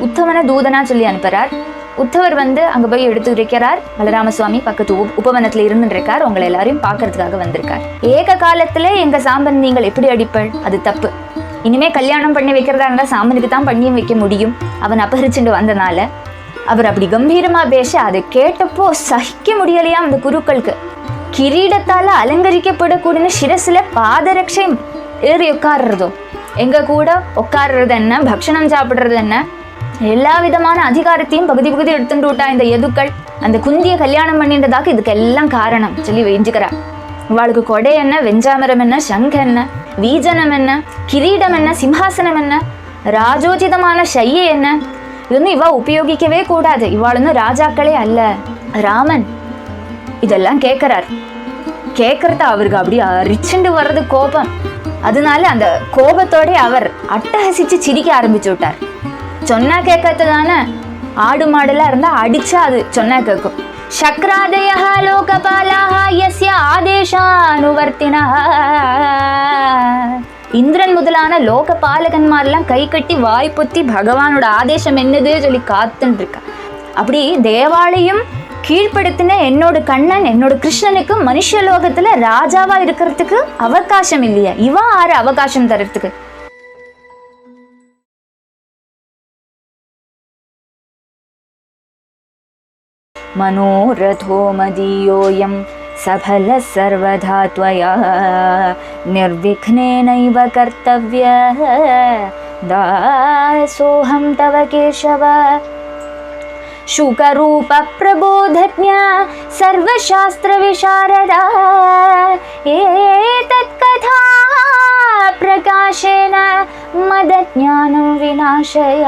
உத்தவனை தூதனா சொல்லி அனுப்புறார். உத்தவர் அங்கே போய் எடுத்து வைக்கிறார். பலராம சுவாமி பக்கத்து உபவனத்தில் இருந்துட்டு இருக்கார். உங்களை எல்லாரையும் பார்க்கறதுக்காக வந்திருக்கார். ஏக காலத்துல எங்க சாம்பன் நீங்கள் எப்படி அடிப்பள்? அது தப்பு. இனிமே கல்யாணம் பண்ணி வைக்கிறதா இருந்தால் சாம்பனுக்கு தான் பண்ணியும் வைக்க முடியும். அவன் அபகரிச்சுட்டு வந்தனால அவர் அப்படி கம்பீரமா பேச அதை கேட்டப்போ சகிக்க முடியலையா அந்த குருக்களுக்கு. கிரீடத்தால அலங்கரிக்கப்படக்கூடிய சிரசுல பாதரட்சை ஏறி உட்கார்றதோ, எங்க கூட உட்கார்றது என்ன, பக்ஷணம் சாப்பிடுறது என்ன, எல்லா விதமான அதிகாரத்தையும் பகுதி எடுத்துட்டு விட்டா இந்த எதுக்கள். அந்த குந்திய கல்யாணம் பண்ணின்றதாக இதுக்கு எல்லாம் காரணம் சொல்லி வெஞ்சுக்கிறார். இவாளுக்கு கொடை என்ன, வெஞ்சாமரம் என்ன, சங்க என்ன, வீஜனம் என்ன, கிரீடம் என்ன, சிம்ஹாசனம் என்ன, ராஜோச்சிதமான ஷையை என்ன, இது இவா உபயோகிக்கவே கூடாது. இவாளுன்னு ராஜாக்களே அல்ல. ராமன் இதெல்லாம் கேட்கிறார். கேட்கறத அவருக்கு அப்படி அரிச்சுண்டு வர்றது கோபம். அதனால அந்த கோபத்தோட அவர் அட்டஹசிச்சு சிரிக்க ஆரம்பிச்சு விட்டார். சொன்னா கேட்கறது தானே. ஆடு மாடுலாம் இருந்தா அடிச்சா அது சொன்னா கேட்கும். சக்ராதயா லோகபாலாஹ யஸ்ய ஆதேசானுவர்த்தினா. இந்திரன் முதலான லோக பாலகன்மாரெல்லாம் கை கட்டி வாய் பொத்தி பகவானோட ஆதேசம் என்னது சொல்லி காத்துன்னு இருக்கா. அப்படி தேவாலயம் கீழ்ப்படுத்தின என்னோட கண்ணன் என்னோட கிருஷ்ணனுக்கு மனுஷலோகத்துல ராஜாவா இருக்கிறதுக்கு அவகாசம் இல்லையா? இவன் ஆறு அவகாசம் தரத்துக்கு? மனோரதோ மதியோயம் சபல சர்வதா த்வயா நிர்விக்னேனைவ கர்த்தவ்ய தாசோஹம் தவ கேசவ शुकरूप प्रबोधज्ञा सर्वशास्त्र विशारदा एतत् कथा प्रकाशेन मदज्ञानं विनाशय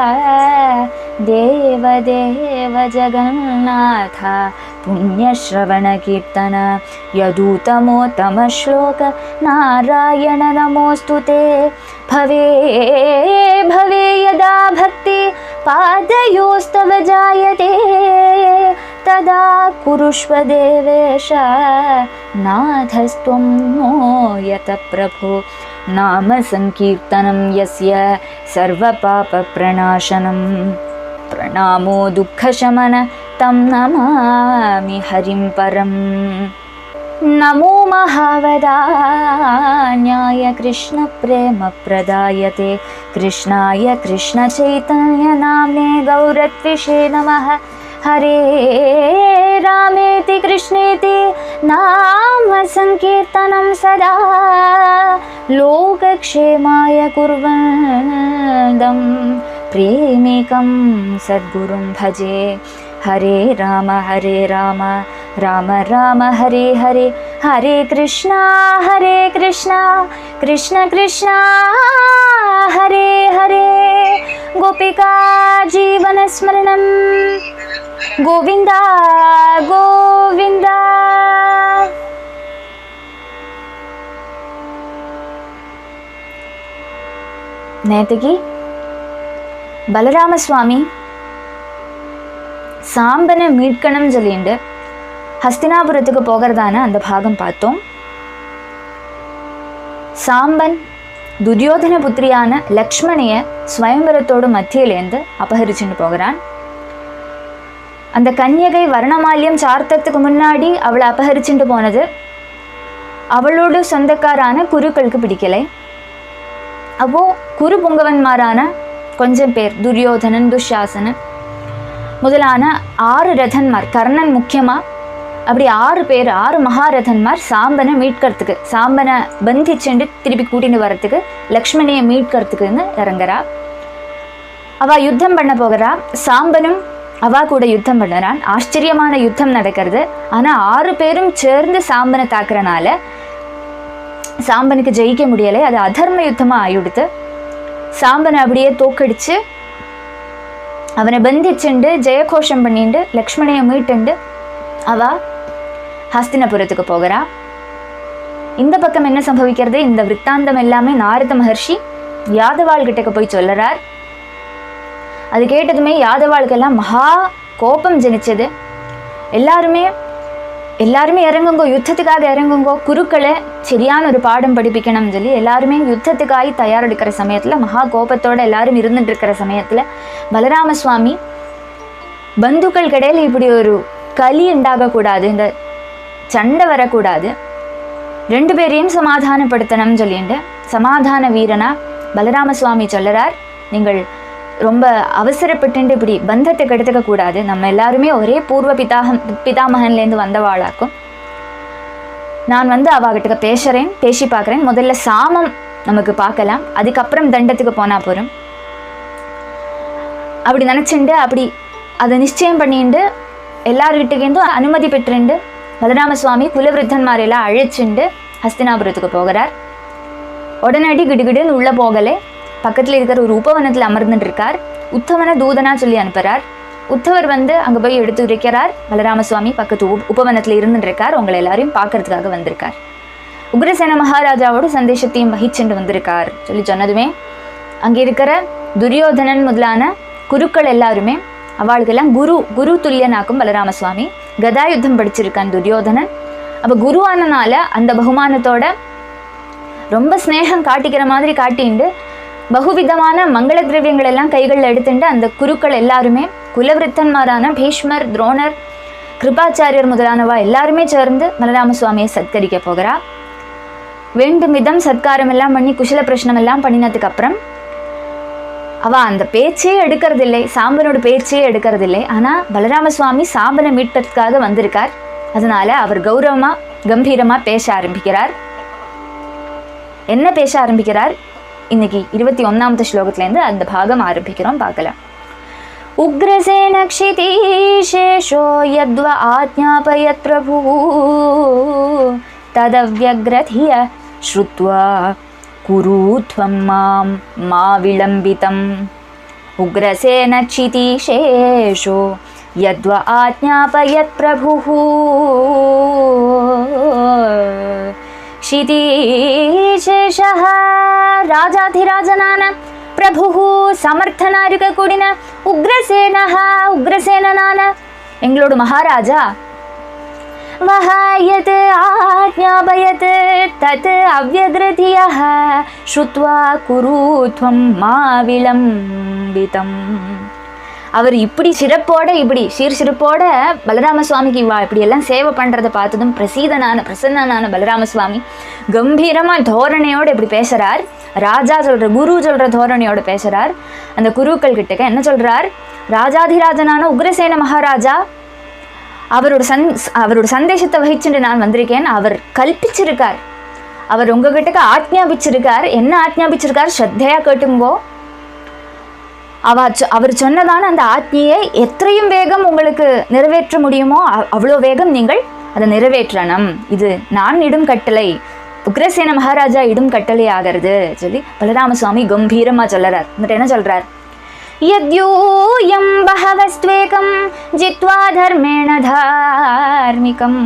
देवदेव जगन्नाथ पुण्यश्रवण कीर्तन यदूतमोत्तम श्लोक नारायण नमोस्तुते भवे भवे यदा भक्ति पादयोस्तव जायते तदा कुरुष्व देवेश नाथस्त्वं नो यत प्रभो नाम संकीर्तनं यस्य सर्वपापप्रणाशनं प्रणामो दुःखशमन तं नमामि हरिं परम् नमो महावदान्याय कृष्ण प्रेम प्रदायते कृष्णाय कृष्ण चैतन्य नाम्ने गौरत्विषे नमः हरे रामेति कृष्णेति नाम संकीर्तनं सदा लोकक्षेमाय कुर्वन्तं प्रेमिकं सद्गुरुं भजे हरे राम राम राम हरे हरे हरे कृष्णा कृष्ण कृष्ण हरे हरे गोपिका जीवन स्मरणं गोविंदा गोविंदा. நேத்திக்கு பலராம சுவாமி சாம்பனை மீட்கணும் சொல்லிண்டு ஹஸ்தினாபுரத்துக்கு போகிறதான அந்த பாகம் பார்த்தோம். சாம்பன் துரியோதன புத்திரியான லக்ஷ்மணிய ஸ்வயம்பரத்தோடு மத்தியிலேருந்து அபகரிச்சுட்டு போகிறான். அந்த கன்யகை வர்ணமால்யம் சார்த்தத்துக்கு முன்னாடி அவளை அபகரிச்சுட்டு போனது அவளோட சொந்தக்காரான குருக்களுக்கு பிடிக்கலை. அப்போ குரு பொங்கவன்மாரான கொஞ்சம் பேர் துரியோதனன் துஷாசனன் முதலான 6 ரதன்மார், கர்ணன் முக்கியமா, அப்படி 6 பேர் 6 மகாரதன்மார் சாம்பனை மீட்கிறதுக்கு, சாம்பனை பந்திச்சுண்டு திருப்பி கூட்டின்னு வர்றதுக்கு, லக்ஷ்மணியை மீட்கிறதுக்குன்னு இறங்குறா. அவ யுத்தம் பண்ண போகிறா. சாம்பனும் அவா கூட யுத்தம் பண்ணுறான். ஆச்சரியமான யுத்தம் நடக்கிறது. ஆனால் 6 பேரும் சேர்ந்து சாம்பனை தாக்குறனால சாம்பனுக்கு ஜெயிக்க முடியலை. அது அதர்ம யுத்தமாக ஆயிடுத்து. சாம்பனை அப்படியே தோக்கடிச்சு அவனை பந்திச்சுண்டு ஜெயகோஷம் பண்ணிண்டு லக்ஷ்மணியை மீட்டுண்டு அவ ஹஸ்தினபுரத்துக்கு போகிறா. இந்த பக்கம் என்ன சம்பவிக்கிறது? இந்த விற்த்தாந்தம் எல்லாமே நாரத மகர்ஷி யாதவாள்கிட்டக்கு போய் சொல்லறார். அது கேட்டதுமே யாதவாளுக்கெல்லாம் மகா கோபம் ஜனிச்சது. எல்லாருமே எல்லாருமே இறங்குங்கோ, யுத்தத்துக்காக இறங்குங்கோ, குருக்களை சரியான ஒரு பாடம் படிப்பிக்கணும்னு சொல்லி எல்லாருமே யுத்தத்துக்காக தயாரெடுக்கிற சமயத்தில், மகா கோபத்தோடு எல்லாரும் இருந்துட்டு இருக்கிற சமயத்தில் பலராம சுவாமி பந்துக்கள் கிடையில இப்படி ஒரு களி உண்டாகக்கூடாது, இந்த சண்டை வரக்கூடாது, 2 பேரையும் சமாதானப்படுத்தணும்னு சொல்லிட்டு சமாதான வீரனா பலராம சுவாமி சொல்லுறார், நீங்கள் ரொம்ப அவசரப்பட்டு இப்படி பந்தத்தை கெடுத்துக்க கூடாது, நம்ம எல்லாருமே ஒரே பூர்வ பிதாமகன்லேருந்து வந்தவாளாக்கும், நான் அவகிட்ட பேசுகிறேன், பேசி பார்க்குறேன், முதல்ல சாமம் நமக்கு பார்க்கலாம், அதுக்கப்புறம் தண்டத்துக்கு போனால் போகிறோம் அப்படி நினச்சிண்டு அப்படி அதை நிச்சயம் பண்ணிட்டு எல்லார்கிட்டேருந்தும் அனுமதி பெற்றுண்டு பலராம சுவாமி குலவிருத்தன்மாரெல்லாம் அழைச்சிண்டு ஹஸ்தினாபுரத்துக்கு போகிறார். உடனடி கிடுகிடுன்னு உள்ளே போகலை, பக்கத்தில் இருக்கிற ஒரு உபவனத்தில் அமர்ந்துட்டு இருக்கார். உத்தவனை தூதனா சொல்லி அனுப்புகிறார். உத்தவர் அங்கே போய் எடுத்து உரைக்கிறார். பலராம சுவாமி பக்கத்து உபவனத்தில் இருந்துட்டு இருக்கார், உங்களை எல்லாரையும் பார்க்கறதுக்காக வந்திருக்கார். உக்ரசேன மகாராஜாவோட சந்தேஷத்தையும் வகிச்சுட்டு வந்திருக்கார் சொல்லி சொன்னதுமே அங்கே இருக்கிற துரியோதனன் முதலான குருக்கள் எல்லாருமே, அவளுக்கெல்லாம் குரு துல்லியனாக்கும் பலராம சுவாமி. கதாயுத்தம் படிச்சிருக்கான் துரியோதனன். அப்போ குருவானனால அந்த பகுமானத்தோட ரொம்ப ஸ்நேகம் காட்டிக்கிற மாதிரி காட்டிண்டு பகுவிதமான மங்கள திரவியங்கள் எல்லாம் கைகளில் எடுத்துட்டு அந்த குருக்கள் எல்லாருமே குலவிருத்தன்மாரான பீஷ்மர், துரோணர், கிருபாச்சாரியர் முதலானவா எல்லாருமே சேர்ந்து பலராம சுவாமியை சத்கரிக்க போகிறா. வேண்டும் விதம் சத்காரம் எல்லாம் பண்ணி குஷல பிரஷ்னம் எல்லாம் பண்ணினதுக்கு அப்புறம் அந்த பேச்சே எடுக்கிறதில்லை, சாம்பனோட பேச்சே எடுக்கிறதில்லை. ஆனால் பலராம சுவாமி சாம்பனை மீட்பதற்காக வந்திருக்கார். அதனால அவர் கௌரவமாக கம்பீரமாக பேச ஆரம்பிக்கிறார். என்ன பேச ஆரம்பிக்கிறார்? இன்னைக்கு 21வது ஸ்லோகத்திலேருந்து அந்த பாகம் ஆரம்பிக்கிறோம், பார்க்கலாம். உக்ரசேன க்ஷிதீஷேஷோ யத்வ ஆஜ்ஞாபயத் பிரபு ததவ்யக்ரதிய ஸ்ருத்வா குருத்வம் மாம் மா விளம்பிதம். உக்ரசேன க்ஷிதீஷேஷோ யத்வ ஆஜ்ஞாபயத் பிரபு ಕ್ಷಿತೀಶೇಷಃ ರಾಜಾಧಿರಾಜನಾನ ಪ್ರಭು ಸಮರ್ಥನಾರಿಕ ಕೂಡಿನ ಉಗ್ರಸೇನನಾನ எங்களோட மகாராஜா வஹயத் ஆஜ்ஞாபயத் தத் அவ்யக்ரதியः ஸ்ருத்வா குருத்வம் மா விளம்பிதம். அவர் இப்படி சிறப்போட இப்படி சிறப்போட பலராம சுவாமிக்கு இப்படியெல்லாம் சேவை பண்ணுறதை பார்த்ததும் பிரசன்னனான பலராம சுவாமி கம்பீரமாக தோரணையோடு இப்படி பேசுகிறார். ராஜா சொல்கிற குரு சொல்கிற தோரணையோடு பேசுகிறார். அந்த குருக்கள் கிட்டக்க என்ன சொல்கிறார்? ராஜாதிராஜனான உக்ரசேன மகாராஜா அவரோட சந்தேஷத்தை வகிச்சுட்டு நான் வந்திருக்கேன். அவர் கல்பிச்சிருக்கார், அவர் உங்ககிட்ட ஆக்ஞாபிச்சிருக்கார். என்ன ஆக்ஞாபிச்சிருக்கார்? ஸ்ரத்தையா கேட்டுங்கோ. அவர் சொன்னதான அந்த ஆக்ஞையை எத்தையும் வேகம் உங்களுக்கு நிறைவேற்ற முடியுமோ அவ்வளோ வேகம் நீங்கள் அதை நிறைவேற்றணும். இது நான் இடும் கட்டளை, உக்ரசேன மகாராஜா இடும் கட்டளை ஆகிறது சொல்லி பலராம சுவாமி கம்பீரமாக சொல்லறார். എന്നിട്ട് என்ன சொல்றார்? யத்யூயம் பஹவஸ்த்வேகம் ஜித்வா தர்மேண தார்மிகம்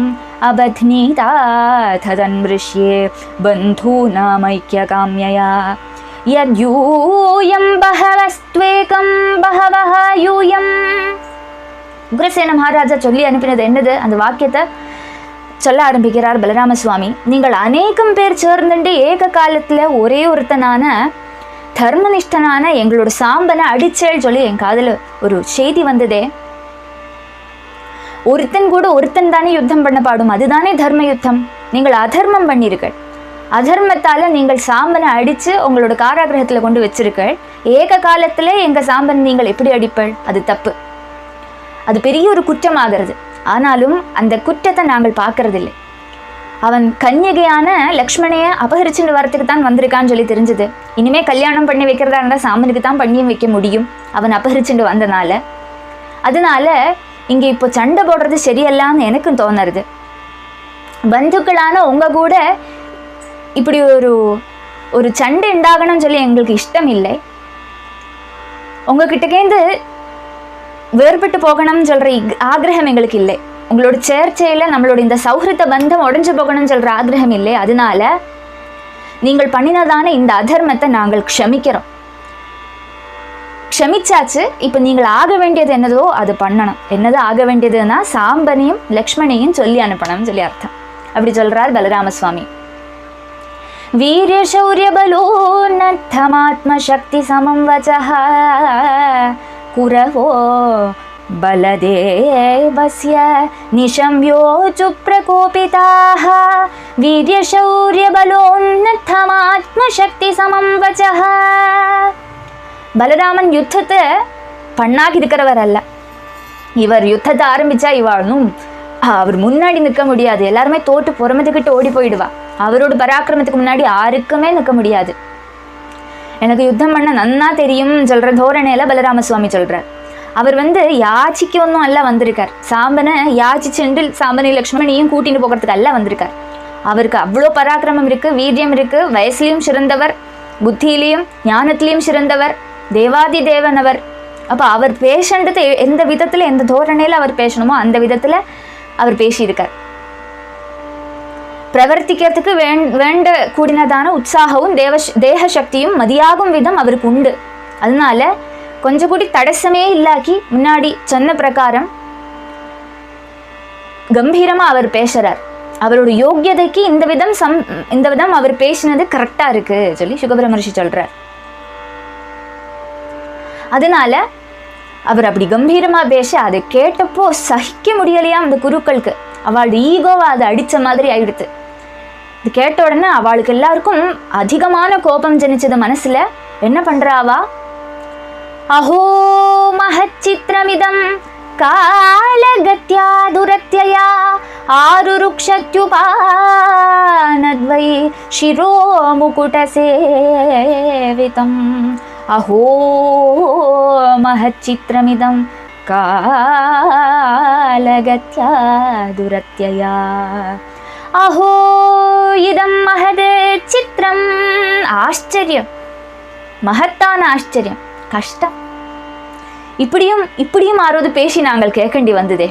அபத்னீதா ததன்மிருஷ்யே பந்தூனாமைக்ய காம்யயா. யூயம் பஹவஸ்த்வேகம் பஹவஹ யூயம். உக்ரசேன மகாராஜா சொல்லி அனுப்பினது என்னது? அந்த வாக்கியத்தை சொல்ல ஆரம்பிக்கிறார் பலராம சுவாமி. நீங்கள் அநேகம் பேர் சேர்ந்துட்டு ஏக காலத்தில் ஒரே ஒருத்தனான தர்மனிஷ்டனான எங்களோட சாம்பனை அடிச்சேள் சொல்லி என் காதில் ஒரு செய்தி வந்ததே. ஒருத்தன் கூட ஒருத்தன் தானே யுத்தம் பண்ண பாடும், அதுதானே தர்ம யுத்தம். நீங்கள் அதர்மம் பண்ணிருக்கள், அதர்மத்தால் நீங்கள் சாம்பனை அடித்து உங்களோட காராகிரகத்தில் கொண்டு வச்சிருக்கள். ஏக காலத்தில் எங்கள் சாம்பன் நீங்கள் எப்படி அடிப்பள்? அது தப்பு, அது பெரிய ஒரு குற்றமாகிறது. ஆனாலும் அந்த குற்றத்தை நாங்கள் பார்க்கறதில்லை. அவன் கன்யகையான லக்ஷ்மணையை அபகரிச்சுட்டு வரத்துக்கு தான் வந்திருக்கான்னு சொல்லி தெரிஞ்சது. இனிமேல் கல்யாணம் பண்ணி வைக்கிறதா இருந்தால் சாம்பனுக்கு தான் பண்ணியும் வைக்க முடியும், அவன் அபகரிச்சுட்டு வந்தனால. அதனால இங்கே இப்போ சண்டை போடுறது சரியல்லான்னு எனக்கும் தோணுறது. பந்துக்களான உங்கள் கூட இப்படி ஒரு சண்டை உண்டாகணும்னு சொல்லி எங்களுக்கு இஷ்டம் இல்லை. உங்ககிட்டக்கேந்து வேறுபட்டு போகணும்னு சொல்கிற ஆக்ரகம் எங்களுக்கு இல்லை. உங்களோட சேர்ச்சையில் நம்மளோட இந்த சௌஹிருத பந்தம் உடஞ்சு போகணும்னு சொல்கிற ஆக்ரகம் இல்லை. அதனால நீங்கள் பண்ணினதான இந்த அதர்மத்தை நாங்கள் க்ஷமிக்கிறோம். க்ஷமிச்சாச்சு, இப்ப நீங்கள் ஆக வேண்டியது என்னதோ அது பண்ணணும். என்னது ஆக வேண்டியதுன்னா சாம்பனையும் லக்ஷ்மணையும் சொல்லி அனுப்பணும்னு சொல்லி அர்த்தம். அப்படி சொல்றார் பலராமசுவாமி. வீரிய சௌரிய பலோன்னத்தமாத்ம சக்தி சமம் வச்சஹ குரவோ பலதேவஸ்ய நிஷம்யோச்சு பிரகோபிதாஹ வீரிய சௌரிய பலோன்னத்தமாத்ம சக்தி சமம் வச்சஹ. பலராமன் யுத்தத்தை பண்ணாக்கி இருக்கிறவர் அல்ல. இவர் யுத்தத்தை ஆரம்பிச்சா இவாளும் அவர் முன்னாடி நிற்க முடியாது. எல்லாருமே தோட்டு புறமத்துக்கிட்டு ஓடி போயிடுவா. அவரோட பராக்கிரமத்துக்கு முன்னாடி யாருக்குமே நிற்க முடியாது. எனக்கு யுத்தம் பண்ண நன்னா தெரியும் சொல்ற தோரணையில பலராமசுவாமி சொல்றார். அவர் யாச்சிக்கு ஒன்றும் அல்ல வந்திருக்கார். சாம்பனை யாச்சிச்சென்று சாம்பனை லக்ஷ்மணையும் கூட்டிட்டு போகிறதுக்கு அல்ல வந்திருக்கார். அவருக்கு அவ்வளோ பராக்கிரமம் இருக்கு, வீரியம் இருக்கு, வயசுலையும் சிறந்தவர், புத்தியிலையும் ஞானத்திலையும் சிறந்தவர், தேவாதி தேவனவர். அப்போ அவர் பேசுறது எந்த விதத்துல எந்த தோரணையில அவர் பேசணுமோ அந்த விதத்துல அவர் பேசியிருக்கார். பிரவர்த்திக்கிறதுக்கு வேண்ட கூடினதான உற்சாகமும் தேக சக்தியும் மதியாகும் விதம் அவருக்கு உண்டு. அதனால கொஞ்சம் கூடி தடசமே இல்லாக்கி முன்னாடி சொன்ன பிரகாரம் கம்பீரமா அவர் பேசுறார். அவரோட யோக்கியதைக்கு இந்த விதம் அவர் பேசினது கரெக்டா இருக்கு சொல்லி சுகபிரமரிஷி சொல்றார். அதனால அவர் அப்படி கம்பீரமா பேச அதை கேட்டப்போ சகிக்க முடியலையா அந்த குருக்களுக்கு. அவளோட ஈகோவை அதை அடிச்ச மாதிரி ஆயிடுத்து. இது கேட்ட உடனே அவளுக்கு எல்லாருக்கும் அதிகமான கோபம் ஜனிச்சது மனசுல. என்ன பண்றாவா? அஹோ மஹச்சித்ரமிதம் காலகத்யா துரத்யயா ஆருருக்ஷத்யுபானத்வை சிரோ முகுட சேவிதம். அஹோ மஹச்சித்ரமிதம் காலகத்யா துரத்யயா. அஹோ இதம் மஹத் சித்திரம். ஆச்சரியம், மகத்தான ஆச்சரியம், கஷ்டம். இப்படியும் ஆரோது பேசி நாங்கள் கேட்கண்டி வந்ததே.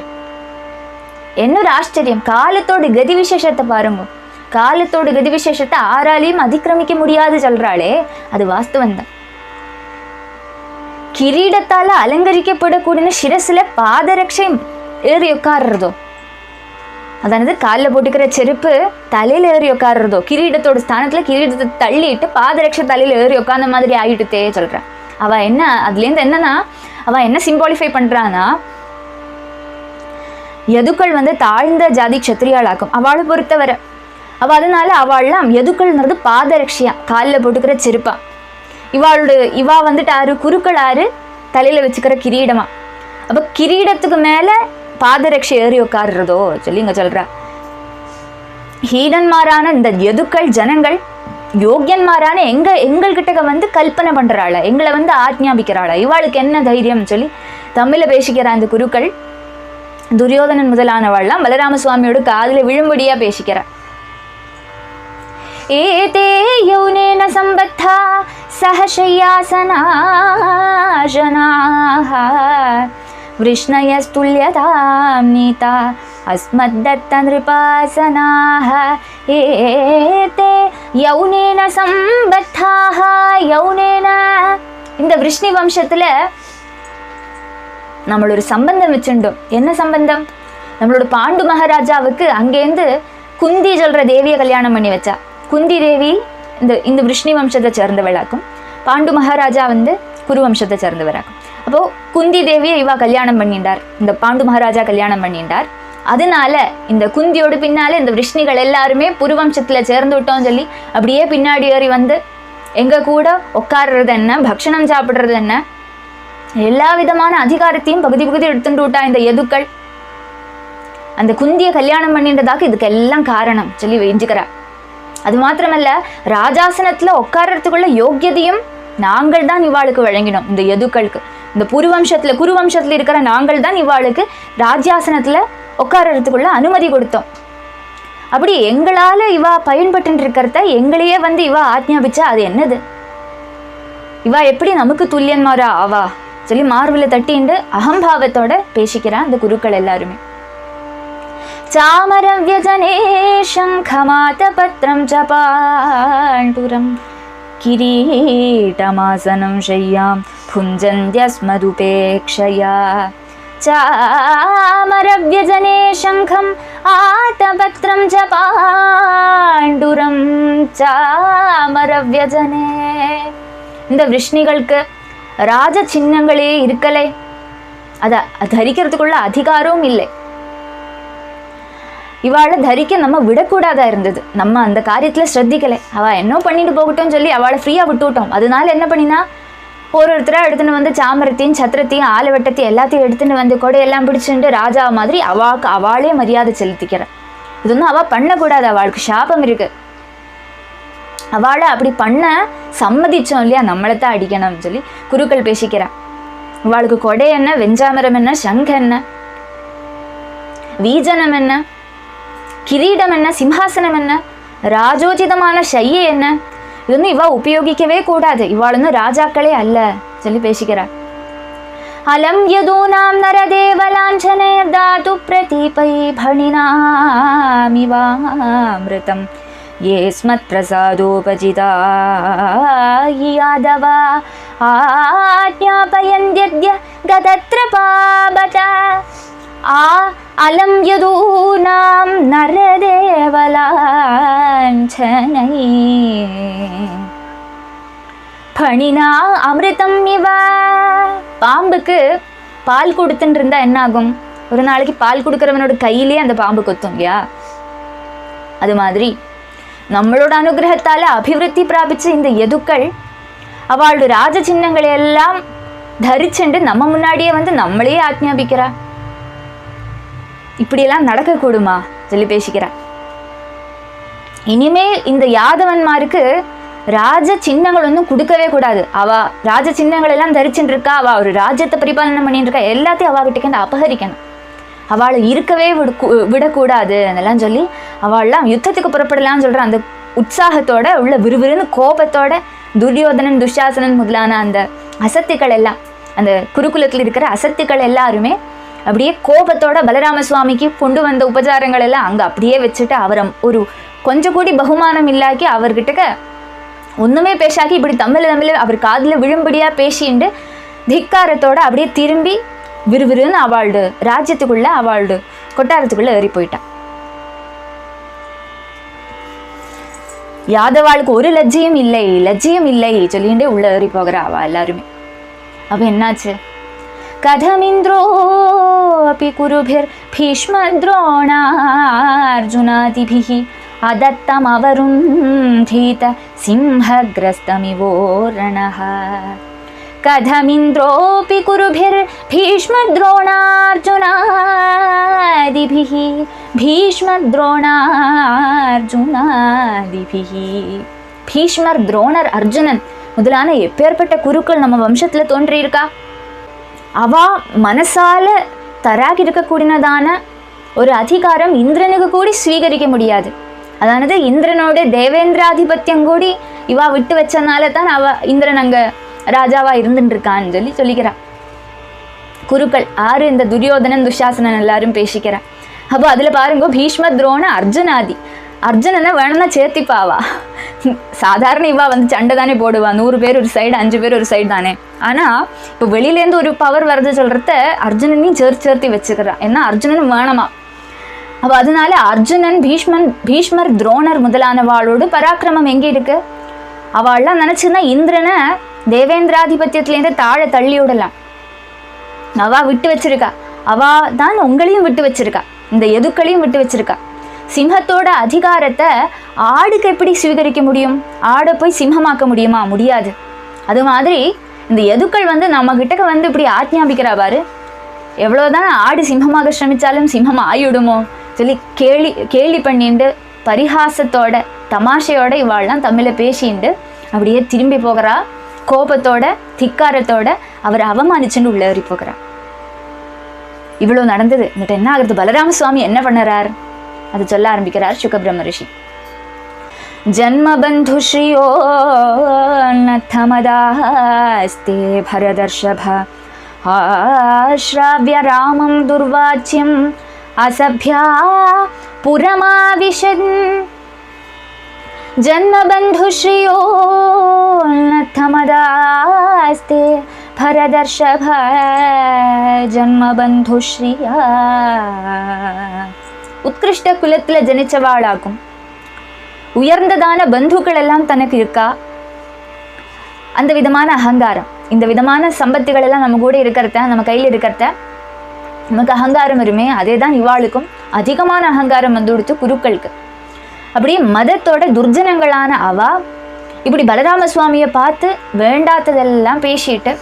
என்னொரு ஆச்சரியம். காலத்தோட கதி விசேஷத்தை பாருங்க. காலத்தோட கதி விசேஷத்தை ஆராலையும் அதிக்கிரமிக்க முடியாது சொல்றாளே, அது வாஸ்தவம் தான். கிரீடத்தால அலங்கரிக்கப்படக்கூடிய சிரசுல பாதரட்சை ஏறி உட்கார்றதோ, அதானது காலில் போட்டுக்கிற செருப்பு தலையில ஏறி உட்கார்றதோ, கிரீடத்தோட ஸ்தானத்துல கிரீடத்தை தள்ளிட்டு பாதரட்சை தலையில ஏறி உட்கார்ந்த மாதிரி ஆயிட்டுத்தே சொல்றான். அவ என்ன அதுலேருந்து என்னன்னா, அவ என்ன சிம்பாலிஃபை பண்றான்னா, யதுக்கள் தாழ்ந்த ஜாதி க்ஷத்ரியாளாக்கும் அவளை பொறுத்தவரை. அவ அதனால அவள்லாம் யதுக்கள்ங்கிறது பாதரட்சியா காலில் போட்டுக்கிற செருப்பா. இவா ஆறு குருக்கள் ஆறு தலையில வச்சுக்கிற கிரீடமா. அப்ப கிரீடத்துக்கு மேல பாதரட்சை ஏறி உட்காருறதோ சொல்லி இங்க சொல்றா. ஹீனன்மாரான இந்த யதுக்கள் ஜனங்கள் யோக்கியன்மாரான எங்கள்கிட்ட கல்பனை பண்றாள, எங்களை ஆக்ஞாபிக்கிறாளா, இவாளுக்கு என்ன தைரியம் சொல்லி தமிழ்ல பேசிக்கிற அந்த குருக்கள் துரியோதனன் முதலானவாள்லாம் பலராமசுவாமியோட காதுல விழும்படியா பேசிக்கிறா. ஏதே யௌனேன சம்பத்தா சஹசய்யாசனாஜனாஹ விஷ்ணயஸ்துல்யதாம் நீதா அஸ்மத்தத்த நிருபாசனாஹ. ஏதே யௌனேன சம்பத்தாஹ. யௌனேன இந்த விஷ்ணு வம்சத்துல நம்மளோட ஒரு சம்பந்தம் வச்சுட்டோம். என்ன சம்பந்தம்? நம்மளோட பாண்டு மகாராஜாவுக்கு அங்கேருந்து குந்தி சொல்ற தேவியை கல்யாணம் பண்ணி வச்சா. குந்தி தேவி இந்த விஷ்ணு வம்சத்தை சேர்ந்தவளாக்கும், பாண்டு மகாராஜா குரு வம்சத்தை சேர்ந்தவராக்கும். அப்போ குந்தி தேவியை இவா கல்யாணம் பண்ணிட்டார், இந்த பாண்டு மகாராஜா கல்யாணம் பண்ணிட்டார். அதனால இந்த குந்தியோடு பின்னால இந்த விஷ்ணிகள் எல்லாருமே புருவம்சத்துல சேர்ந்து விட்டோம் சொல்லி அப்படியே பின்னாடி ஏறி எங்க கூட உட்கார்றது என்ன, பக்ஷணம் சாப்பிடுறது என்ன, எல்லா விதமான அதிகாரத்தையும் பகுதி எடுத்துட்டு விட்டா இந்த யதுக்கள். அந்த குந்தியை கல்யாணம் பண்ணின்றதாக இதுக்கு எல்லாம் காரணம் சொல்லி வெஞ்சுக்கிறா. அது மாத்திரமல்ல, ராஜாசனத்துல உட்கார்றதுக்குள்ள யோக்கியதையும் நாங்கள் தான் இவாளுக்கு வழங்கினோம். இந்த யதுக்களுக்கு இந்த குருவம்சத்துல இருக்கிற நாங்கள் தான் இவாளுக்கு ராஜ்யாசனத்துல உட்கார்றதுக்குள்ள அனுமதி கொடுத்தோம். அப்படி எங்களால இவா பயன்பட்டு இருக்கிறத எங்களையே இவா ஆக்ஞாபிச்சா அது என்னது? இவா எப்படி நமக்கு துல்லியன்மாரா ஆவா சொல்லி மார்பில தட்டிண்டு அகம்பாவத்தோட பேசிக்கிறான் அந்த குருக்கள் எல்லாருமே. சாமரவ்யஜனே சங்கமாதபத்ரம் ஜபாண்டுரம் கிரீடமாசனம் ஷய்யாம் भुञ्जन्त्यस्मदुपेक्षया चामरव्यजने शङ्खम् आतपत्रं च पाण्डुरं चामरव्यजने. இந்த விஷ்ணிகளுக்கு ராஜ சின்னங்களே இருக்கலை, அதை தரிக்கிறதுக்குள்ள அதிகாரமும் இல்லை. இவாளை தரிக்க நம்ம விடக்கூடாதா இருந்தது. நம்ம அந்த காரியத்தில் ஸ்ரத்திக்கலை. அவள் என்ன பண்ணிட்டு போகட்டும் சொல்லி அவளை ஃப்ரீயாக விட்டுவிட்டோம். அதனால என்ன பண்ணினா, ஒருத்தராக எடுத்துன்னு வந்து சாமரத்தையும் சத்திரத்தையும் ஆலவட்டத்தையும் எல்லாத்தையும் எடுத்துன்னு வந்து கொடையெல்லாம் பிடிச்சிட்டு ராஜா மாதிரி அவளே மரியாதை செலுத்திக்கிறாள். இது வந்து அவள் பண்ணக்கூடாது, அவளுக்கு சாபம் இருக்கு. அவளை அப்படி பண்ண சம்மதிச்சோம் இல்லையா, நம்மளைத்தான் அடிக்கணும்னு சொல்லி குருக்கள் பேசிக்கிறான். அவளுக்கு கொடை என்ன, வெஞ்சாமரம் என்ன, சங்க என்ன, வீஜனம் என்ன, கிரீடம் என்ன, சிம்ஹாசனம் என்ன, ராஜோச்சிதமான ஷையை என்ன, இது வந்து இவ உபயோகிக்கவே கூடாது. இவாள் வந்து ராஜாக்களே அல்ல சொல்லி பேசிக்கிறாள். அலம் யதூனாம் நரதேவலாஞ்சனே தாது பிரதீபை பணினாமிவாமிருதம் ஏஸ்மத் பிரசாதோபஜிதா யாதவா ஆஜ்ஞாபயந்த்யத்ய கதத்ர பாபத ஆ அலம் யதூனாம் நரதேவலாஞ்சனை பணினா அமிர்தம் இவ. பாம்புக்கு பால் கொடுத்துட்டு இருந்தா என்ன ஆகும்? ஒரு நாளைக்கு பால் கொடுக்குறவனோட கையிலே அந்த பாம்பு கொத்தும் இல்லையா? அது மாதிரி நம்மளோட அனுகிரகத்தால அபிவிருத்தி பிராபிச்சு இந்த யதுக்கள் அவளோட ராஜ சின்னங்களை எல்லாம் தரிச்சுண்டு நம்ம முன்னாடியே வந்து நம்மளையே ஆக்ஞாபிக்கிறா. இப்படியெல்லாம் நடக்கக்கூடுமா சொல்லி பேசிக்கிறா. இனிமே இந்த யாதவன்மாருக்கு ராஜ சின்னங்கள் ஒன்றும் கொடுக்கவே கூடாது. அவ ராஜ சின்னங்கள் எல்லாம் தரிச்சுட்டு இருக்கா, அவ ஒரு ராஜ்யத்தை பரிபாலனை பண்ணிட்டு இருக்கா, எல்லாத்தையும் அவகிட்ட அபகரிக்கணும், அவளை இருக்கவே விடக்கூடாது அதெல்லாம் சொல்லி அவள்லாம் யுத்தத்துக்கு புறப்படலான்னு சொல்ற அந்த உற்சாகத்தோட உள்ள விறுவிறுன்னு கோபத்தோட துரியோதனன் துஷாசனன் முதலான அந்த அசத்துக்கள் எல்லாம், அந்த குருகுலத்தில் இருக்கிற அசத்துக்கள் எல்லாருமே அப்படியே கோபத்தோட பலராம சுவாமிக்கு கொண்டு வந்த உபச்சாரங்கள் எல்லாம் அங்கே அப்படியே வச்சுட்டு அவரை ஒரு கொஞ்சம் கூடி பகுமானம் இல்லாக்கி அவர்கிட்ட ஒன்றுமே பேசாக்கி இப்படி தமிழ் அவர் காதில் விழும்படியாக பேசிண்டு திக்காரத்தோட அப்படியே திரும்பி விறுவிறுன்னு அவளோட ராஜ்யத்துக்குள்ள அவளோட கொட்டாரத்துக்குள்ள ஏறி போயிட்டான். யாதவாளுக்கு ஒரு லஜ்ஜையும் இல்லை சொல்லிண்டே உள்ள ஏறி போகிறா அவ எல்லாருமே. அப்ப என்னாச்சு? கதமிந்திரோ அபி குருபிர் பீஷ்ம துரோணார்ஜுனாதிபிஹி அதத்தம் அவருந்தீத சிம்ஹக்ரஸ்தமிவோரணஹ. கதமிந்திரோபி குருபிர் பீஷ்ம துரோணார்ஜுனாதிபிஹி பீஷ்மர் துரோணர் அர்ஜுனன் முதலான எப்பேற்பட்ட குருக்கள் நம்ம வம்சத்துல தோன்றியிருக்கா. அவ மனசால தராகி இருக்கக்கூடியதான ஒரு அதிகாரம் இந்திரனுக்கு கூடி ஸ்வீகரிக்க முடியாது. அதானது இந்திரனோட தேவேந்திராதிபத்தியம் கூடி இவா விட்டு வச்சனால தான் அவ இந்திரன் அங்க ராஜாவா இருந்துட்டு இருக்கான்னு சொல்லி சொல்லிக்கிறா. குருக்கள் ஆறு இந்த துரியோதனன் துஷாசனன் எல்லாரும் பேசிக்கிறா. அப்போ அதுல பாருங்க, பீஷ்ம துரோண அர்ஜுனாதி, அர்ஜுனனை வேணும்னா சேர்த்திப்பாவா. சாதாரண இவா வந்து சண்டை தானே போடுவா, 100 பேர் ஒரு சைடு 5 பேர் ஒரு சைடு தானே. ஆனா இப்போ வெளியிலேருந்து ஒரு பவர் வருது சொல்றத அர்ஜுனனையும் சேர்த்தி வச்சுக்கிறா. ஏன்னா அர்ஜுனன் வேணாமா. அப்போ அதனால அர்ஜுனன் பீஷ்மர் துரோணர் முதலானவாளோடு பராக்கிரமம் எங்கே இருக்கு? அவள்லாம் நினைச்சுன்னா இந்திரனை தேவேந்திராதிபத்தியத்திலேருந்து தாழ தள்ளி விடலாம். அவ விட்டு வச்சிருக்கா, அவ தான் உங்களையும் விட்டு வச்சிருக்கா, இந்த எதுக்களையும் விட்டு வச்சிருக்கா. சிம்ஹத்தோட அதிகாரத்தை ஆடுக்கு எப்படி ஸ்வீகரிக்க முடியும்? ஆடை போய் சிம்மமாக்க முடியுமா? முடியாது. அது மாதிரி இந்த எதுக்கள் வந்து நம்ம கிட்டக்க வந்து இப்படி ஆജ്ഞாபிக்கிறா பாரு. எவ்வளவுதான் ஆடு சிம்மமாக சிரமிச்சாலும் சிம்மம் ஆயிடுமோ சொல்லி கேலி பண்ணிண்டு பரிகாசத்தோட தமாஷையோட இவாள்லாம் தமிழை பேசிண்டு அப்படியே திரும்பி போகிறா. கோபத்தோட திக்காரத்தோட அவரை அவமானிச்சுன்னு உள்ள ஏறி போகிறா. இவ்வளவு நடந்தது. എന്നിട്ട് என்ன ஆகுறது? பலராம சுவாமி என்ன பண்ணறார் அது சொல்ல ஆரம்பிக்கிறார் சுகபிரம்ம ரிஷி. ஜன்மபந்து ஸ்ரீயோ நத்தமதாஸ்தே பரதர்ஷப ஆஸ்ராவ்ய ராமம் துர்வாச்சியம் அசப்யா புரமாவிஷன். ஜன்மபந்து ஸ்ரீயோ நத்தமதாஸ்தே பரதர்ஷப ஜன்மபந்துஸ்ரீயா. உத்கிருஷ்ட குலத்துல ஜனிச்சவாளாகும், உயர்ந்ததான பந்துக்கள் எல்லாம் தனக்கு இருக்கா. அந்த விதமான அகங்காரம், இந்த விதமான சம்பத்துகள் எல்லாம் நம்ம கூட இருக்கிறத, நம்ம கையில் இருக்கிறத, நமக்கு அகங்காரம் வருமே, அதே தான் இவாளுக்கும் அதிகமான அகங்காரம் வந்து கொடுத்து குருக்களுக்கு. அப்படியே மதத்தோட துர்ஜனங்களான அவா இப்படி பலராம சுவாமியை பார்த்து வேண்டாத்ததெல்லாம் பேசிட்டு,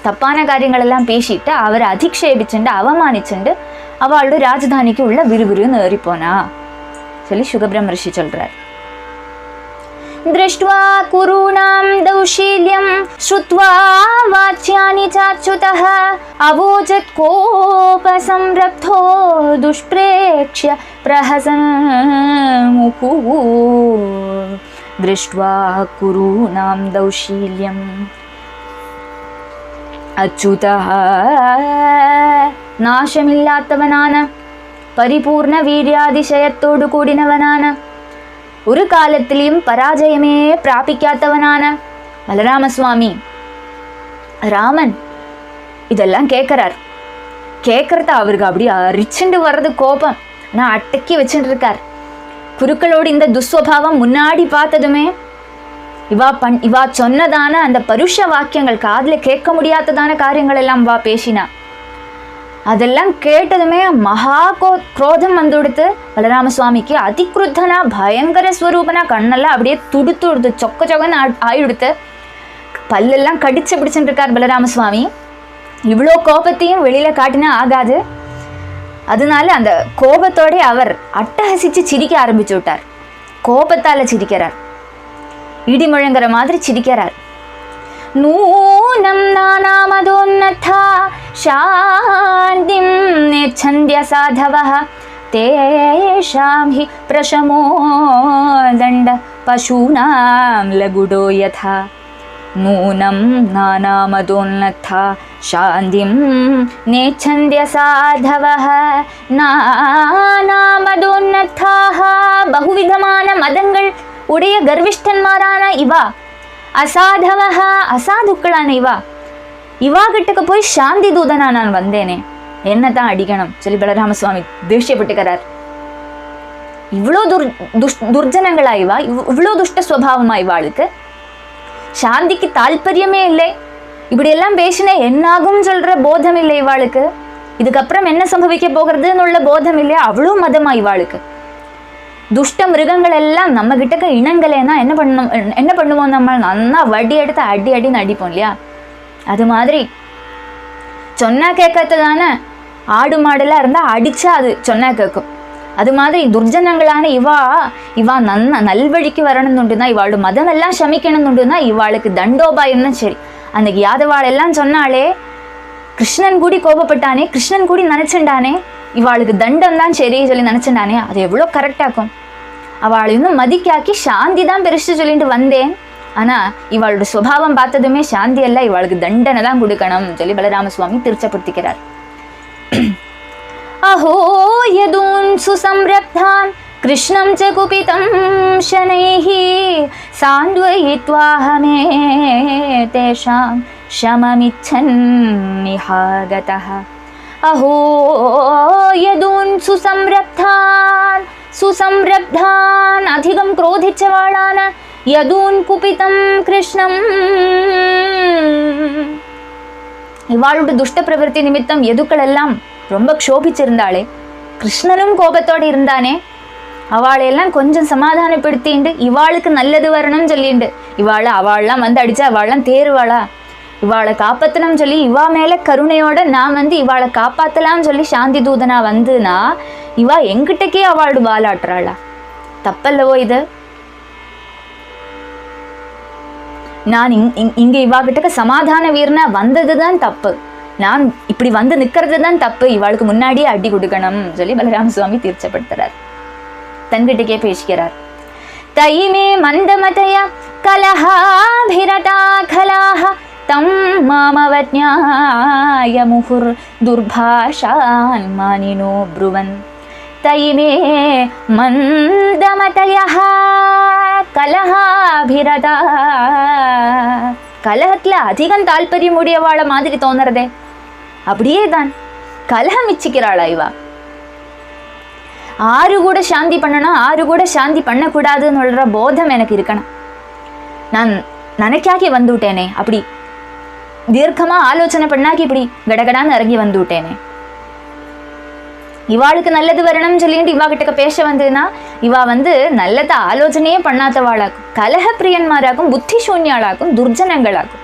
தப்பான காரியங்கள் எல்லாம் பேசிட்டு, அவரை அதிக்ஷேபிச்சுண்டு அவமானிச்சுண்டு அவளோட ராஜதானிக்கு உள்ள விறுவிறுன்னு ஏறிப்போனா சொல்லி சுகபிரம்ம ரிஷி சொல்றார். दृष्ट्वा कुरूणां दौशील्यं श्रुत्वा वाच्यानि चाच्युतः अवोचत् कोपसंरब्धो दुष्प्रेक्ष्य प्रहसन् मुहुः. दृष्ट्वा कुरूणां दौशील्यम् अच्युतः நாசமில்லாதவனான பரிபூர்ண வீரியாதிசயத்தோடு கூடினவனான ஒரு காலத்திலையும் பராஜயமே பிராபிக்காதவனான பலராம சுவாமி ராமன் இதெல்லாம் கேட்கிறார். கேட்கறத அவருக்கு அப்படி அரிச்சுண்டு வர்றது கோபம், நான் அடக்கி வச்சுட்டு இருக்கார். குருக்களோடு இந்த துஸ்வபாவம் முன்னாடி பார்த்ததுமே இவா சொன்னதான அந்த பருஷ வாக்கியங்கள், காதுல கேட்க முடியாததான காரியங்கள் எல்லாம் வா பேசினா. அதெல்லாம் கேட்டதுமே மகா குரோதம் வந்து கொடுத்து பலராம சுவாமிக்கு அதிக்ருத்தனா பயங்கர ஸ்வரூபனா கண்ணெல்லாம் அப்படியே துடுத்து கொடுத்து சொக்க சொக்கன்னு ஆயிடுத்து. பல்லெல்லாம் கடிச்சு பிடிச்சுட்டு இருக்கார் பலராம சுவாமி. இவ்வளோ கோபத்தையும் வெளியில காட்டினா ஆகாது. அதனால அந்த கோபத்தோட அவர் அட்டஹசிச்சு சிரிக்க ஆரம்பிச்சு விட்டார். கோபத்தால சிரிக்கிறார், இடி முழங்குற மாதிரி சிரிக்கிறார். நூனம் நானாமதோன்னதா சாந்திம் நேச்சந்திய சாதவஹ தேஷாம் ஹி பிரஷமோ தண்ட பசூனாம் லகுடோ யதா. நூனம் நானாமதோன்னதா சாந்திம் நேச்சந்திய சாதவஹ. நானாமதோன்னதாக பகுவிதமான மதங்கள் உடைய கர்விஷ்டன்மாரான இவா, அசாதவஹ அசாதுக்களான இவா கிட்டக்கு போய் சாந்தி தூதனா நான் வந்தேனே, என்னதான் அடிக்கணும் சொல்லி பலராம சுவாமி திருஷ்யப்பட்டுக்கிறார். இவ்வளோ துர்ஜனங்களா இவ்வளோ துஷ்ட சுவாவமா இவாளுக்கு, சாந்திக்கு தால்பரியமே இல்லை. இப்படி எல்லாம் பேசினா என்னாகும் சொல்ற போதம் இல்லை இவாளுக்கு. இதுக்கப்புறம் என்ன சம்பவிக்க போகிறதுன்னு உள்ள போதம் இல்லையா, அவ்வளோ மதமா இவாளுக்கு. துஷ்ட மிருகங்கள் எல்லாம் நம்ம கிட்டக்க இனங்களேனா என்ன பண்ணுவோம், நம்ம நல்லா வடி எடுத்து அடின்னு அடிப்போம் இல்லையா. அது மாதிரி சொன்னா கேட்கறதுதான ஆடு மாடெல்லாம் இருந்தா அடிச்சா அது சொன்னா கேட்கும். அது மாதிரி துர்ஜனங்களான இவா நல்வழிக்கு வரணும்னுண்டுதான், இவாளோட மதம் எல்லாம் சமிக்கணும்னுண்டுதான் இவாளுக்கு தண்டோபாயம் தான். சரி, அந்த யாதவாள் எல்லாம் சொன்னாலே கிருஷ்ணன் கூடி கோபப்பட்டானே, கிருஷ்ணன் கூடி நினைச்சுண்டானே, இவாளுக்கு தண்டம் தான் சரி சொல்லி நினைச்சுட்டானே, அது எவ்வளோ கரெக்டாக்கும். அவளை இன்னும் மதிக்காக்கி சாந்தி தான் பெருசு சொல்லிட்டு வந்தேன். ஆனா இவாளோட சுபாவம் பார்த்ததுமே சாந்தி எல்லாம், இவாளுக்கு தண்டனை தான் கொடுக்கணும் சொல்லி பலராம சுவாமி திருச்சப்படுத்திக்கிறார். அஹோ யதூன் சுசம்ரப்தான் கிருஷ்ணம் ச குபிதம் ஷனைஹி சாந்த்வயித்வாஹமே தேஷாம் ஷமமிச்சன் நிஹாகதஹ. அஹோ யதூன் சுசம்ரப்தான் அதிகம் குரோதிச்சவாளான யதூன் குபிதம் கிருஷ்ணம். இவாளோட துஷ்ட பிரவர்த்தி நிமித்தம் எதுக்கள் எல்லாம் ரொம்ப க்ஷோபிச்சிருந்தாளே, கிருஷ்ணனும் கோபத்தோடு இருந்தானே, அவளையெல்லாம் கொஞ்சம் சமாதானப்படுத்திண்டு இவாளுக்கு நல்லது வரணும்னு சொல்லிண்டு அவள்லாம் வந்து அடிச்சா அவள்லாம் தேருவாளா, இவாளை காப்பாத்தணும் சொல்லி இவா மேல கருணையோட நான் வந்து இவாளை காப்பாத்தலாம்னு சொல்லி சாந்தி தூதனா வந்துனா இவா எங்கிட்டக்கே அவளோட வாலாட்டுறாளா? தப்பல்லவோ இது? நான் இங்க இவா கிட்டக்க சமாதான வீரனா வந்ததுதான் தப்பு, நான் இப்படி வந்து நிக்கிறது தான் தப்பு, இவாளுக்கு முன்னாடியே அடி கொடுக்கணும் சொல்லி பலராம சுவாமி தீர்ச்சப்படுத்துறார். தன்கிட்டக்கே பேசிக்கிறார். தைமே மந்தமதய கலஹாபிரதா கலாஹ தம் மாமவஜ்ஞாய முஹுர் துர்பாஷான் மானினோ ப்ருவன். தைமே மந்தமதய கலஹாபிரதா கலகத்துல அதிகம் தால்பரியம் உடையவாள மாதிரி தோணுறதே. அப்படியே தான் கலகம் இச்சிக்கிறாளா இவா? ஆறு கூட சாந்தி பண்ணணும், ஆறு கூட சாந்தி பண்ணக்கூடாதுன்னு போதம் எனக்கு இருக்கணும். நான் நினைக்காக்கி வந்து விட்டேனே, அப்படி தீர்க்கமா ஆலோசனை பண்ணாக்கி இப்படி கடகடான்னு இறங்கி வந்து விட்டேனே. இவாளுக்கு நல்லது வரணும்னு சொல்லிட்டு இவா கிட்ட பேச வந்ததுன்னா இவா நல்லத ஆலோசனையே பண்ணாதவாளாக்கும், கலக பிரியன்மாராக்கும், புத்தி சூன்யாளாக்கும், துர்ஜனங்களாக்கும்.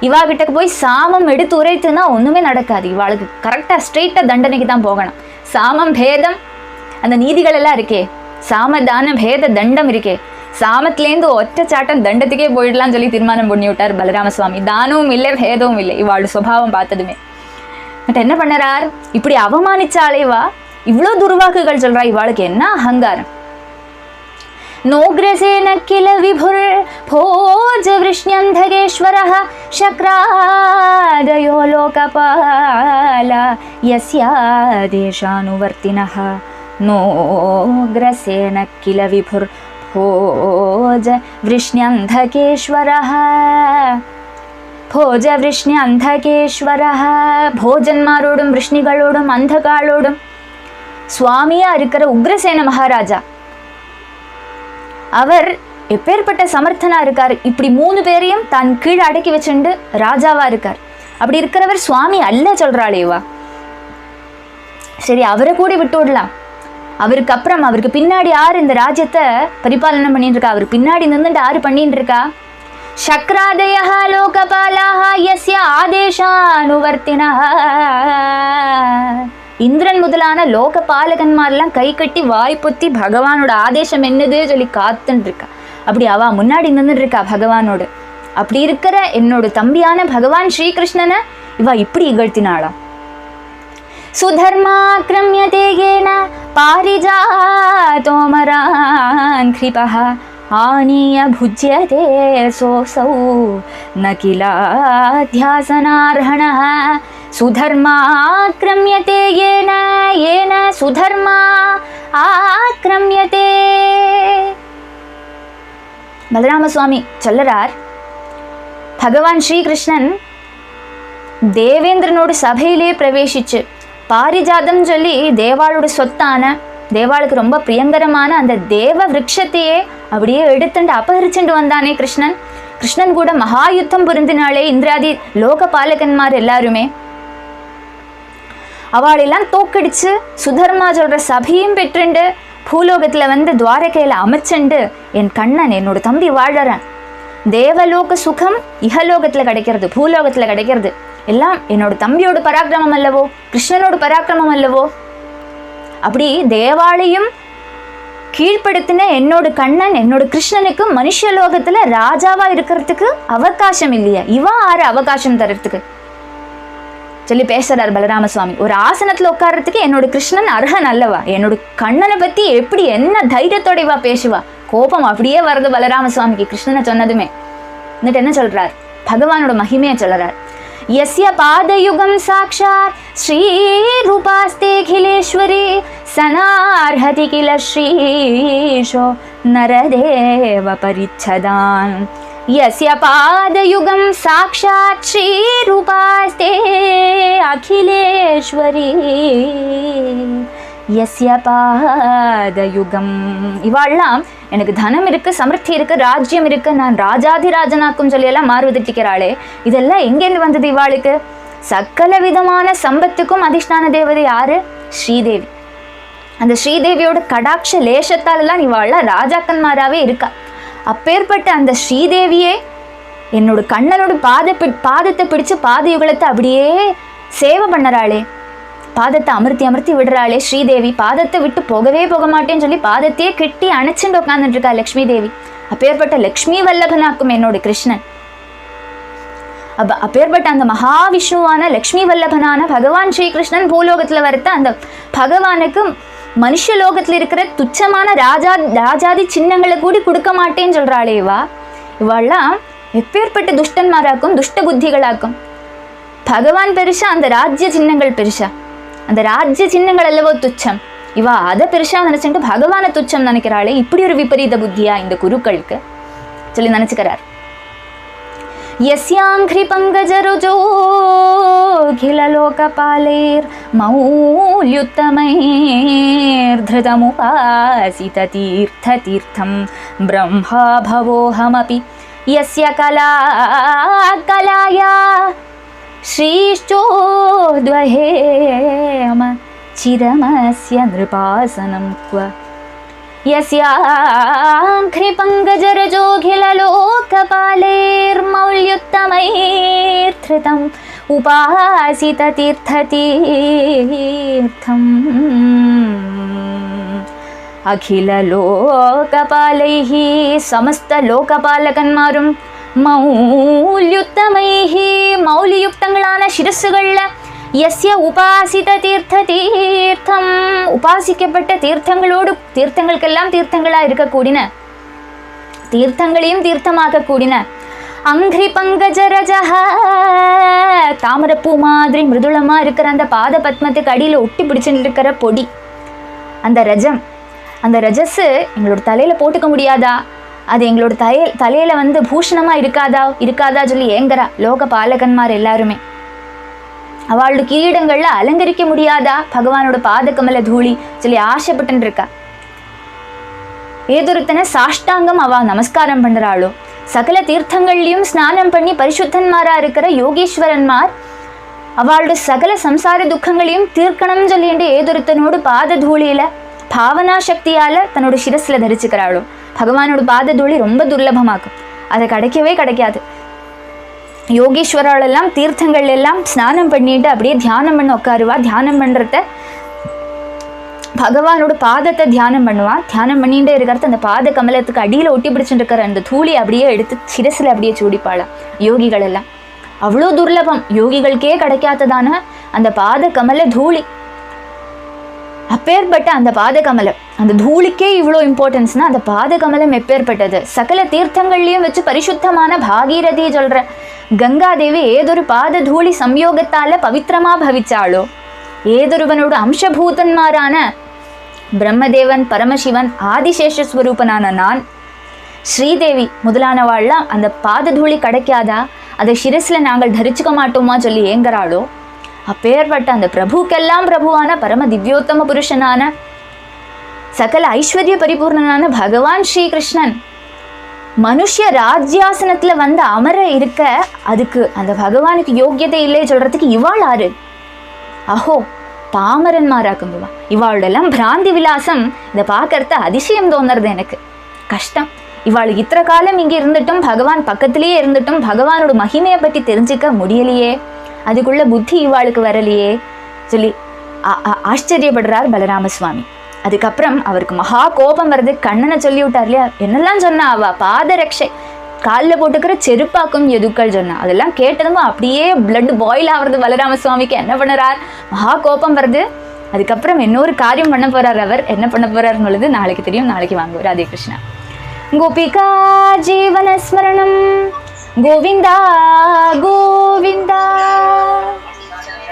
இவா கிட்டக்கு போய் சாமம் எடுத்து உரைத்துனா ஒண்ணுமே நடக்காது. இவாளுக்கு கரெக்டா ஸ்ட்ரெயிட்டா தண்டனைக்கு தான் போகணும். சாமம் பேதம் அந்த நீதிகள் எல்லாம் இருக்கே, சாமதான பேத தண்டம் இருக்கே, சாமத்திலேருந்து ஒற்ற சாட்டம் தண்டத்துக்கே போயிடலாம்னு சொல்லி தீர்மானம் பண்ணி விட்டார் பலராம சுவாமி. தானமும் இல்லை, பேதமும் இல்லை. இவாளோட சுபாவம் பார்த்ததுமே என்ன பண்ணறார்? இப்படி அவமானிச்சாலேவா இவ்வளோ துர்வாக்குகள் சொல்றா? இவாளுக்கு என்ன அகங்காரம்? நோக்ரசேன கில விபுர் போஜ விஷ்ண்யந்தகேஸ்வரः சக்ராதயோ லோகபால யஸ்யாதேஷானுவர்த்தினः. நோக்ரசேன கில விபுர் போஜ விஷ்ண்யந்தகேஸ்வரः. ഭോജ വൃഷ്ണി അന്ധകേശ്വര. ഭോജന്മാരോടും വൃഷ്ണികളോടും അന്ധകാളോടും சுவாமியா இருக்கிற உக்ரசேன மகாராஜா அவர் எப்பேற்பட்ட சமர்த்தனா இருக்கார். இப்படி 3 பேரையும் தான் கீழே அடக்கி வச்சுண்டு ராஜாவா இருக்கார். அப்படி இருக்கிறவர் சுவாமி அல்ல சொல்றாளேவா? சரி, அவரை கூட விட்டு விடலாம். அவருக்கு அப்புறம் அவருக்கு பின்னாடி யார் இந்த ராஜ்யத்தை பரிபாலனை பண்ணிட்டு இருக்கா? அவர் பின்னாடி நின்றுட்டு யாரு பண்ணிட்டு இருக்கா? சக்ராதயः லோகபாலாः யஸ்ய ஆதேஷானுவர்த்தினः. இந்திரன் முதலான லோகபாலகன்மாரெல்லாம் கை கட்டி வாய்ப்புத்தி பகவானோட ஆதேசம் என்னது சொல்லி காத்துன்னு இருக்கா. அப்படி அவ முன்னாடி நின்றுட்டு இருக்கா பகவானோடு. அப்படி இருக்கிற என்னோட தம்பியான பகவான் ஸ்ரீகிருஷ்ணனை இவ இப்படி இகழ்த்தினாளாம். சுதர்மாக்ரம்யதே ஏன பாரிஜாதோமரான் கிருபः ஆனிய புஜ்யதே சோசௌ ந கிலாத்யாசனார்ஹணः. சுதர்மாக்ரம்யதே ஏன ஏன சுதர்மா ஆக்ரம்யதே. பலராம சுவாமி சொல்லறார், பகவான் ஸ்ரீகிருஷ்ணன் தேவேந்திரனோட சபையிலே பிரவேசிச்சு பாரிஜாதம் சொல்லி தேவாளோட சொத்தான, தேவாளுக்கு ரொம்ப பிரியங்கரமான அந்த தேவ விருட்சத்தையே அப்படியே எடுத்துட்டு அபகரிச்சுட்டு வந்தானே கிருஷ்ணன். கிருஷ்ணன் கூட மகா யுத்தம் புரிந்தினாலே இந்திராதி லோக பாலகன்மார் எல்லாருமே அவளெல்லாம் தோக்கடிச்சு சுதர்மா சொல்ற சபையும் பெற்றுண்டு பூலோகத்துல துவாரகையில அமைச்சுண்டு என் கண்ணன் என்னோட தம்பி வாழறான். தேவலோக சுகம் இகலோகத்துல கிடைக்கிறது, பூலோகத்துல கிடைக்கிறது எல்லாம் என்னோட தம்பியோட பராக்கிரமம் அல்லவோ, கிருஷ்ணனோட பராக்கிரமம் அல்லவோ. அப்படி தேவாளையும் கீழ்ப்படுத்தின என்னோட கண்ணன் என்னோட கிருஷ்ணனுக்கு மனுஷலோகத்துல ராஜாவா இருக்கிறதுக்கு அவகாசம் இல்லையா? இவன் ஆறு அவகாசம் தரத்துக்கு சொல்லி பேசுறார் பலராம சுவாமி. ஒரு ஆசனத்துல உட்கார்றதுக்கு என்னோட கிருஷ்ணன் அர்ஹன் அல்லவா? என்னோட கண்ணனை பத்தி எப்படி என்ன தைரியத்தோட இவா பேசுவா? கோபம் அப்படியே வருது பலராம சுவாமிக்கு கிருஷ்ணனை சொன்னதுமே. എന്നിട്ട് என்ன சொல்றார்? பகவானோட மகிமையை சொல்றார். यस्य पादयुगं साक्षात् श्रीरूपास्तेऽखिलेश्वरी सनार्हति किल श्रीशो नरदेव परिच्छदान्. यस्य पादयुगं साक्षात् श्रीरूपास्ते अखिलेश्वरी யஸ்ய பாதயுகம். இவாள்லாம் எனக்கு தனம் இருக்கு, சமிருத்தி இருக்கு, ராஜ்யம் இருக்கு, நான் ராஜாதிராஜனாக்கும் சொல்லியெல்லாம் மாறுவதட்டிக்கிறாளே, இதெல்லாம் எங்கேருந்து வந்தது இவாளுக்கு? சகல விதமான சம்பத்துக்கும் அதிஷ்டான தேவதை யாரு? ஸ்ரீதேவி. அந்த ஸ்ரீதேவியோட கடாட்ச லேசத்தாலெல்லாம் இவாள்லாம் ராஜாக்கன்மாராவே இருக்கா. அப்பேற்பட்ட அந்த ஸ்ரீதேவியே என்னோட கண்ணனோட பாதத்தை பிடிச்சு பாதயுகலத்தை அப்படியே சேவை பண்ணறாளே, பாதத்தை அமர்த்தி அமர்த்தி விடுறாளே ஸ்ரீதேவி. பாதத்தை விட்டு போகவே போக மாட்டேன்னு சொல்லி பாதத்தையே கெட்டி அணைச்சுட்டு உட்காந்துட்டு இருக்கா லக்ஷ்மி தேவி. அப்பேற்பட்ட லக்ஷ்மி வல்லபனாக்கும் என்னோட கிருஷ்ணன். அப்பேற்பட்ட அந்த மகாவிஷ்ணுவான லக்ஷ்மி வல்லபனான பகவான் ஸ்ரீகிருஷ்ணன் பூலோகத்துல வரத்த அந்த பகவானுக்கு மனுஷலோகத்துல இருக்கிற துச்சமான ராஜாதி சின்னங்களை கூடி கொடுக்க மாட்டேன்னு சொல்றாளே இவா. இவாள்லாம் எப்பேற்பட்ட துஷ்டன்மாராக்கும் துஷ்ட புத்திகளாக்கும். பகவான் பெருசா, அந்த ராஜ்ய சின்னங்கள் பெருசா? அந்த ராஜ்ய சின்னங்கள் அல்லவோ துச்சம். இவா அதை பெருசா நினைச்சுட்டு பகவான துச்சம் நினைக்கிறாளே. இப்படி ஒரு விபரீத புத்தியா இந்த குருக்களுக்கு சொல்லி நினைச்சுக்கிறார். यस्याङ्घ्रिपङ्कजरोजोऽखिललोकपालैर्मौल्युत्तमैर्धृतमुपासिततीर्थतीर्थं ब्रह्मा भवोऽहमपि यस्य कलाया श्रीश्चोद्वहेम चिरमस्य नृपासनं क्व यस्याङ्घ्रिपङ्कजरजोऽखिललोकपालैर्मौल्युत्तमैर्धृतम् उपासिततीर्थतीर्थम् अखिललोकपालैः समस्तलोकपालकन्मारुं मौल्युत्तमैः मौल्ययुक्तங்களான शिरस्सुகள்ல यस्य उपासिततीर्थतीर्थம் உபாசிக்கப்பட்ட தீர்த்தங்களோடு தீர்த்தங்களுக்கெல்லாம் தீர்த்தங்களா இருக்கக்கூடின தீர்த்தங்களையும் தீர்த்தமாக கூடின அங்கிரி பங்கஜரஜஹ தாமரப்பூ மாதிரி மிருதுளமா இருக்கிற அந்த பாத பத்மத்துக்கு அடியில ஒட்டி பிடிச்சுட்டு இருக்கிற பொடி அந்த ரஜம் அந்த ரஜஸ் எங்களோட தலையில போட்டுக்க முடியாதா அது எங்களோட தலையில வந்து பூஷணமா இருக்காதா சொல்லி ஏங்கரா லோக பாலகன்மார் எல்லாருமே அவளோட கிரீடங்கள்ல அலங்கரிக்க முடியாதா பகவானோட பாதகமல தூளி சொல்லி ஆசைப்பட்டு இருக்கா ஏதொருத்தனை சாஷ்டாங்கம் அவ நமஸ்காரம் பண்றாளோ சகல தீர்த்தங்கள்லயும் ஸ்நானம் பண்ணி பரிசுத்தன்மாரா இருக்கிற யோகீஸ்வரன்மார் அவளோட சகல சம்சார துக்கங்களையும் தீர்க்கணும் சொல்லிட்டு ஏதொருத்தனோடு பாத தூளியில பாவனா சக்தியால தன்னோட சிரஸ்ல தரிச்சுக்கிறாளோ பகவானோட பாத தூளி ரொம்ப துர்லபமாக்கும் அதை கிடைக்காது யோகீஸ்வரால் எல்லாம் தீர்த்தங்கள் எல்லாம் ஸ்நானம் பண்ணிட்டு அப்படியே தியானம் பண்ண உட்காருவா தியானம் பண்றத பகவானோட பாதத்தை தியானம் பண்ணுவா தியானம் பண்ணிட்டே இருக்கிறது அந்த பாத கமலத்துக்கு அடியில ஒட்டி பிடிச்சுட்டு இருக்கிற அந்த தூளி அப்படியே எடுத்து சிரசுல அப்படியே சூடிப்பாளா யோகிகள் எல்லாம் அவ்வளோ துர்லபம் யோகிகளுக்கே கிடைக்காததான அந்த பாத கமல தூளி அப்பேற்பட்ட அந்த பாதகமலம் அந்த தூளிக்கே இவ்வளோ இம்பார்ட்டன்ஸ்னா அந்த பாதகமலம் எப்பேற்பட்டது சகல தீர்த்தங்கள்லையும் வச்சு பரிசுத்தமான பாகீரதி சொல்ற கங்காதேவி ஏதொரு பாத தூளி சம்யோகத்தால பவித்திரமா பவிச்சாளோ ஏதொருவனோட அம்சபூதன்மாரான பிரம்மதேவன் பரமசிவன் ஆதிசேஷஸ்வரூபனான நான் ஸ்ரீதேவி முதலானவாள்லாம் அந்த பாத தூளி கிடைக்காதா அதை சிரஸ்ல நாங்கள் தரிச்சுக்க மாட்டோமா சொல்லி ஏங்கறாளோ அப்பேற்பட்ட அந்த பிரபுக்கெல்லாம் பிரபுவான பரம திவ்யோத்தம புருஷனான சகல ஐஸ்வர்ய பரிபூர்ணனான பகவான் ஸ்ரீகிருஷ்ணன் மனுஷ ராஜ்யாசனத்துல வந்து அமர இருக்க அதுக்கு அந்த பகவானுக்கு யோக்கியதை இல்லையே சொல்றதுக்கு இவாள் ஆறு அஹோ பாமரன்மாராக்கும் இவாளோடெல்லாம் பிராந்தி விலாசம் இதை பார்க்கறது அதிசயம் தோணுறது எனக்கு கஷ்டம் இவாள் இத்தனை காலம் இங்கே இருந்துட்டும் பகவான் பக்கத்திலேயே இருந்துட்டும் பகவானோட மகிமையை பற்றி தெரிஞ்சுக்க முடியலையே அதுக்குள்ள புத்தி இவாளுக்கு வரலையே சொல்லி ஆச்சரியப்படுறார் பலராம சுவாமி அதுக்கப்புறம் அவருக்கு மகா கோபம் வருது கண்ணனை சொல்லி விட்டார் இல்லையா என்னெல்லாம் சொன்னா அவ பாதரட்சை காலில் போட்டுக்கிற செருப்பாக்கும் எதுக்கள் சொன்னா அதெல்லாம் கேட்டதும் அப்படியே பிளட் பாயில் ஆகுறது பலராம சுவாமிக்கு என்ன பண்ணுறார் மகா கோபம் வருது அதுக்கப்புறம் இன்னொரு காரியம் பண்ண போறார் அவர் என்ன பண்ண போறாருன்னு நாளைக்கு தெரியும் நாளைக்கு வாங்குவார் ராதே கிருஷ்ணா கோபிகா ஜீவன ஸ்மரணம் கோவிந்தா கோவிந்தா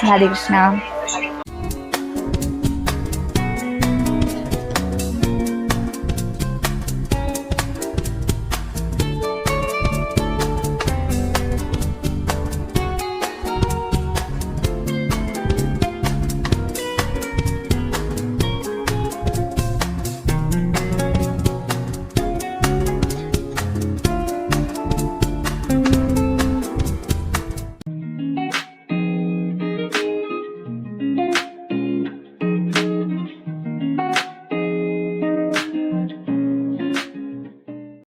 ராதே கிருஷ்ணா